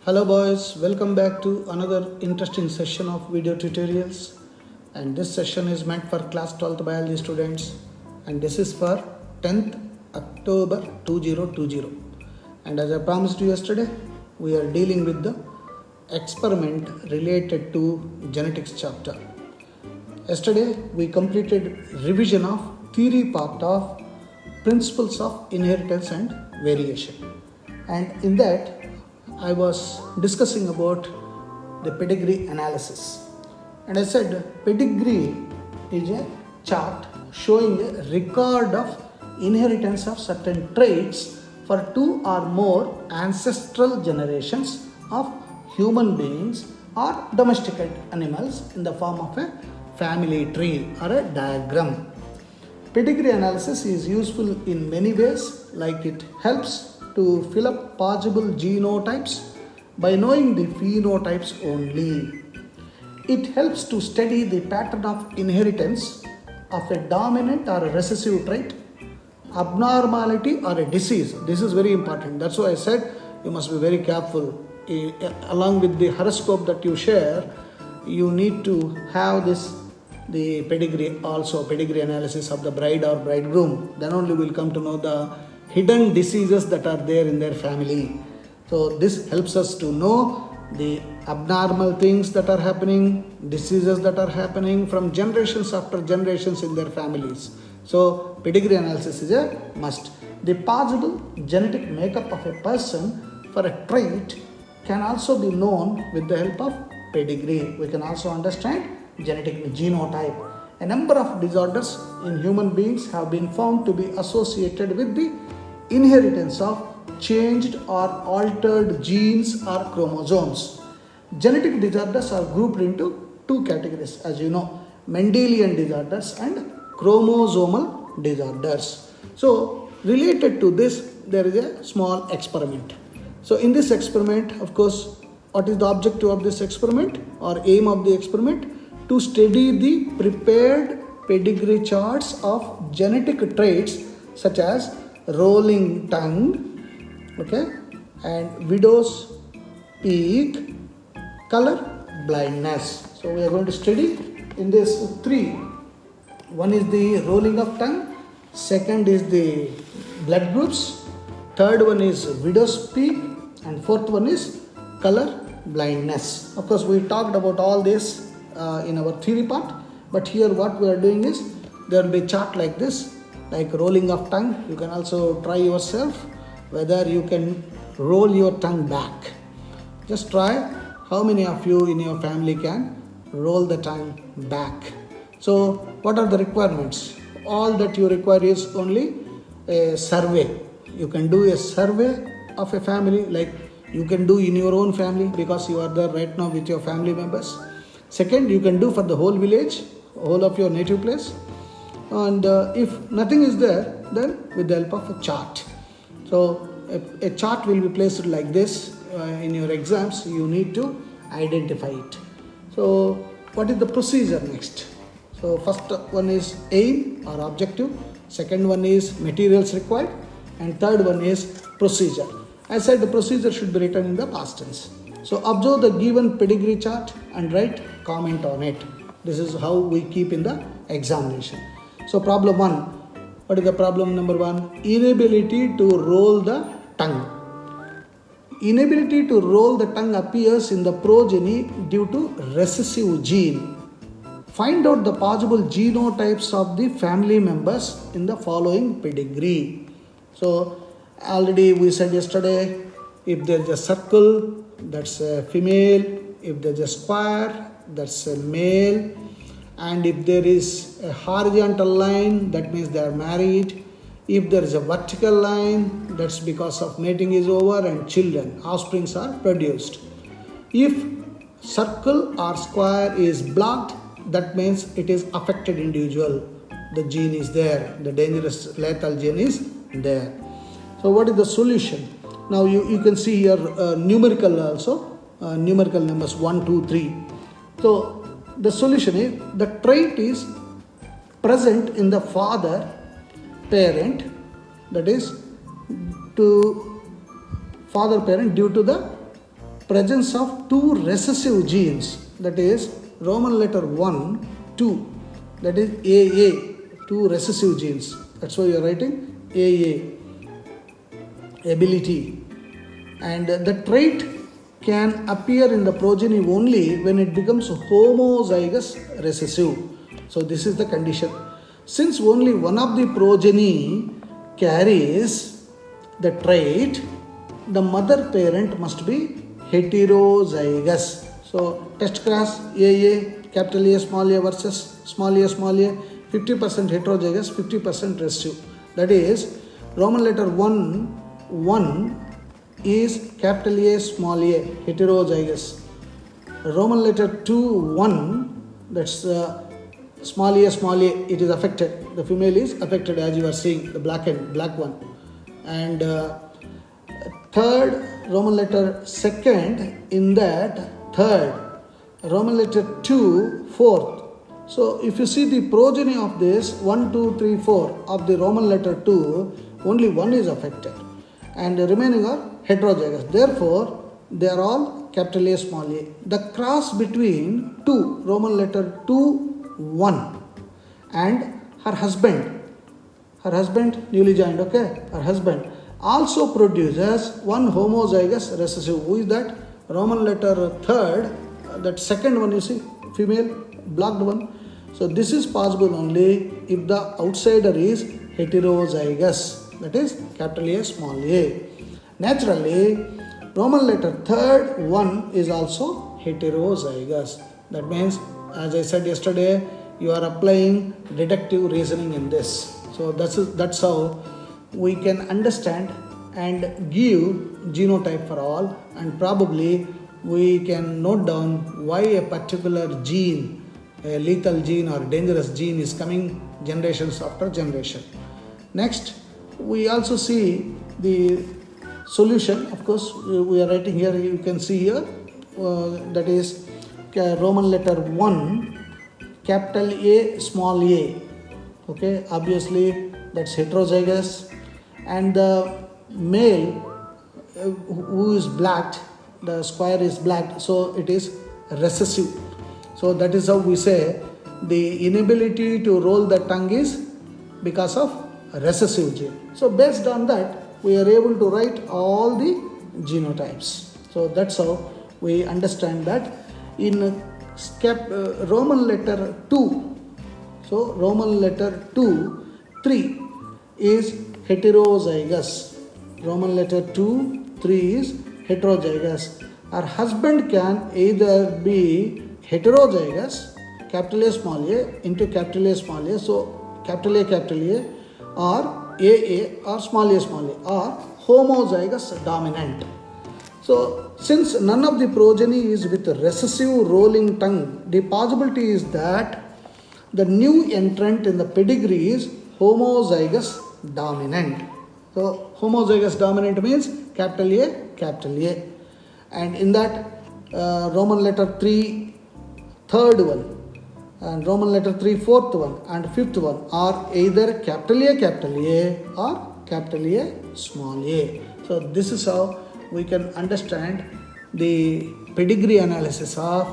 Hello boys, welcome back to another interesting session of video tutorials, and this session is meant for class 12th biology students, and this is for 10th October 2020. And as I promised you yesterday, we are dealing with the experiment related to genetics chapter. Yesterday we completed revision of theory part of principles of inheritance and variation, and in that I was discussing about the pedigree analysis, and I said pedigree is a chart showing a record of inheritance of certain traits for two or more ancestral generations of human beings or domesticated animals in the form of a family tree or a diagram. Pedigree analysis is useful in many ways, like it helps to fill up possible genotypes by knowing the phenotypes only. It helps to study the pattern of inheritance of a dominant or a recessive trait, abnormality or a disease. This is very important. That's why I said you must be very careful. Along with the horoscope that you share, you need to have the pedigree also, pedigree analysis of the bride or bridegroom. Then only we'll come to know the hidden diseases that are there in their family. So this helps us to know the abnormal things that are happening, diseases that are happening from generations after generations in their families. So pedigree analysis is a must. The possible genetic makeup of a person for a trait can also be known with the help of pedigree. We can also understand genetic genotype. A number of disorders in human beings have been found to be associated with the inheritance of changed or altered genes or chromosomes. Genetic disorders are grouped into two categories, as you know, Mendelian disorders and chromosomal disorders. So, related to this, there is a small experiment. So, in this experiment, of course, what is the objective of this experiment or aim of the experiment? To study the prepared pedigree charts of genetic traits such as rolling tongue, okay, and widow's peak, color blindness. So we are going to study in this three. One is the rolling of tongue, second is the blood groups, third one is widow's peak, and fourth one is color blindness. Of course, we talked about all this in our theory part, but here what we are doing is there will be a chart like this, like rolling of tongue. You can also try yourself whether you can roll your tongue back. Just try how many of you in your family can roll the tongue back. So what are the requirements? All that you require is only a survey. You can do a survey of a family, like you can do in your own family because you are there right now with your family members. Second, you can do for the whole village, whole of your native place. And if nothing is there, then with the help of a chart. So a chart will be placed like this in your exams. You need to identify it. So what is the procedure next? So first one is aim or objective. Second one is materials required. And third one is procedure. I said the procedure should be written in the past tense. So observe the given pedigree chart and write comment on it. This is how we keep in the examination. So problem 1. What is the problem number 1? Inability to roll the tongue. Inability to roll the tongue appears in the progeny due to recessive gene. Find out the possible genotypes of the family members in the following pedigree. So already we said yesterday, if there is a circle, that's a female. If there is a square, that's a male. And if there is a horizontal line, that means they are married. If there is a vertical line, that's because of mating is over and children, offsprings are produced. If circle or square is blocked, that means it is affected individual. The gene is there, the dangerous lethal gene is there. So what is the solution? Now you can see here numerical also, numerical numbers 1, 2, 3. So the solution is the trait is present in the father parent, that is to father parent due to the presence of two recessive genes, that is Roman letter 1, 2, that is AA, two recessive genes. That's why you are writing AA, ability. And the trait can appear in the progeny only when it becomes homozygous recessive. So this is the condition. Since only one of the progeny carries the trait, the mother parent must be heterozygous. So test cross AA, capital A, small a versus small a, 50% heterozygous, 50% recessive. That is Roman letter 1 is capital A, small a, heterozygous. Roman letter 2, 1, that's small a, it is affected. The female is affected, as you are seeing, the black one. And third, Roman letter 2nd, in that third, Roman letter 2, 4th. So if you see the progeny of this 1, 2, 3, 4 of the Roman letter 2, only one is affected and the remaining are heterozygous. Therefore, they are all capital A, small a. The cross between 2, Roman letter 2, 1 and her husband newly joined, okay, her husband also produces one homozygous recessive. Who is that? Roman letter 3rd, that second one you see, female, blocked one. So this is possible only if the outsider is heterozygous, that is capital A, small a. Naturally, Roman letter 3rd, 1 is also heterozygous. That means, as I said yesterday, you are applying deductive reasoning in this. So that's how we can understand and give genotype for all, and probably we can note down why a particular gene, a lethal gene or dangerous gene, is coming generations after generation. Next, we also see the solution. Of course, we are writing here, you can see here, that is Roman letter 1, capital A, small a. Okay, obviously that's heterozygous, and the male who is blacked, the square is blacked, so it is recessive. So that is how we say the inability to roll the tongue is because of recessive gene. So based on that, we are able to write all the genotypes. So that's how we understand that. In Roman letter 2, so Roman letter 2, 3 is heterozygous. Roman letter 2, 3 is heterozygous. Our husband can either be heterozygous, capital A, small a, into capital A, small a, so capital A, or AA, or small a, or homozygous dominant. So since none of the progeny is with recessive rolling tongue, the possibility is that the new entrant in the pedigree is homozygous dominant. So homozygous dominant means capital A. And in that Roman letter 3, third one, and Roman letter 3, fourth one, and fifth one are either capital A or capital A, small a. So this is how we can understand the pedigree analysis of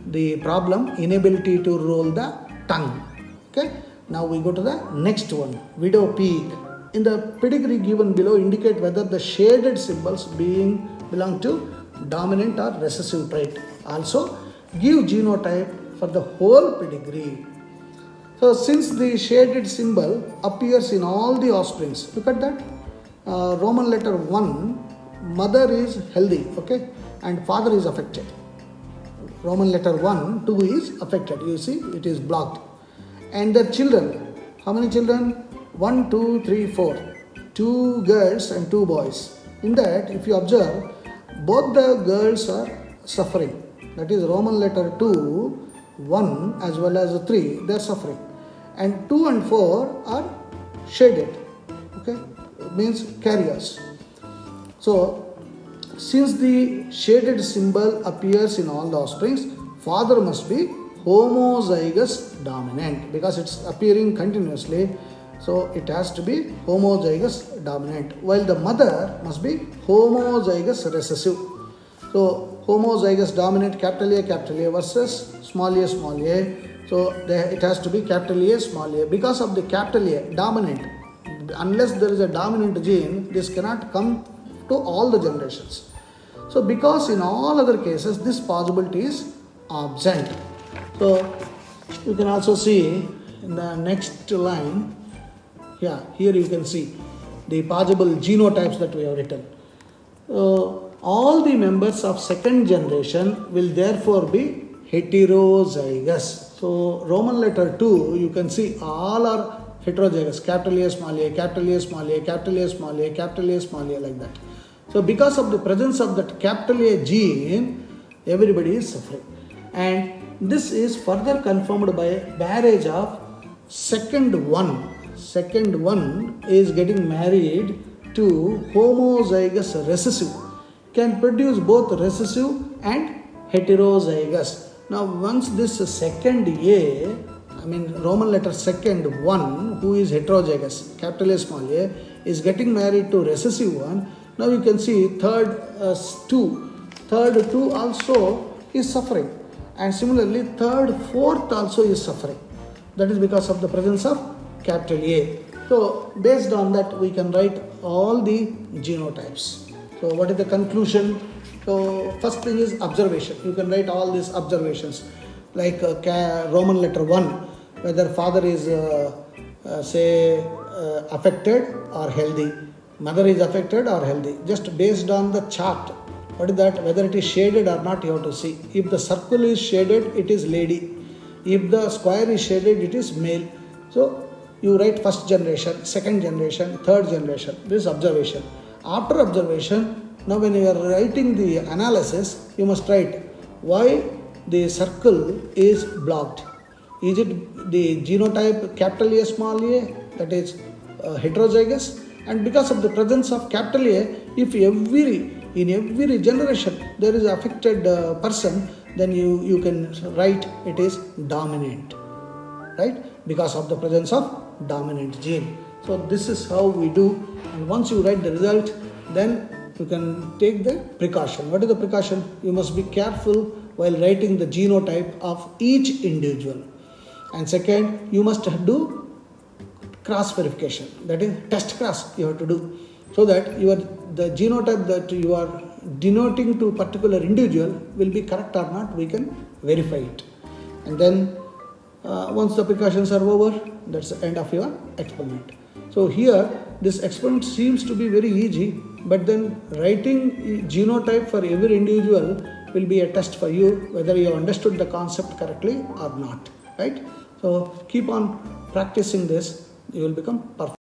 the problem inability to roll the tongue. Okay, now we go to the next one, widow peak. In the pedigree given below, indicate whether the shaded symbols belong to dominant or recessive trait. Also give genotype for the whole pedigree. So since the shaded symbol appears in all the offsprings, look at that. Roman letter 1, mother is healthy, okay, and father is affected. Roman letter 1, 2 is affected. You see, it is blocked. And the children, how many children? 1, 2, 3, 4. 2 girls and 2 boys. In that, if you observe, both the girls are suffering. That is Roman letter 2, 1 as well as 3, they are suffering. And 2 and 4 are shaded. Okay, it means carriers. So, since the shaded symbol appears in all the offsprings, father must be homozygous dominant because it's appearing continuously. So it has to be homozygous dominant, while the mother must be homozygous recessive. So homozygous dominant capital A versus small a. So it has to be capital A, small a. Because of the capital A dominant, unless there is a dominant gene, this cannot come to all the generations. So because in all other cases this possibility is absent. So you can also see in the next line, here you can see the possible genotypes that we have written. All the members of second generation will therefore be heterozygous. So Roman letter 2, you can see all are heterozygous, capital A, small a, capital A, small a, capital A, small a, capital A, small a, like that. So because of the presence of that capital A gene, everybody is suffering. And this is further confirmed by a marriage of second one. Second one is getting married to homozygous recessive. Can produce both recessive and heterozygous. Now once this second A, Roman letter second one, who is heterozygous, capital A, small a, is getting married to recessive one. Now you can see third two also is suffering, and similarly third, fourth also is suffering. That is because of the presence of capital A. So based on that we can write all the genotypes. So what is the conclusion? So first thing is observation. You can write all these observations like Roman letter 1, whether father is affected or healthy, mother is affected or healthy, just based on the chart. What is that? Whether it is shaded or not, you have to see. If the circle is shaded, it is lady. If the square is shaded, it is male. So you write first generation, second generation, third generation. This is observation. After observation, now when you are writing the analysis, you must write why the circle is blocked. Is it the genotype capital A, small a, that is heterozygous? And because of the presence of capital A, if in every generation there is affected person, then you can write it is dominant, right? Because of the presence of dominant gene. So this is how we do, and once you write the result, then you can take the precaution. What is the precaution? You must be careful while writing the genotype of each individual. And second, you must do cross verification, that is test cross you have to do, so that the genotype that you are denoting to particular individual will be correct or not, we can verify it. And then once the precautions are over, that's the end of your experiment. So here this experiment seems to be very easy, but then writing genotype for every individual will be a test for you whether you understood the concept correctly or not, right? So keep on practicing this, you will become perfect.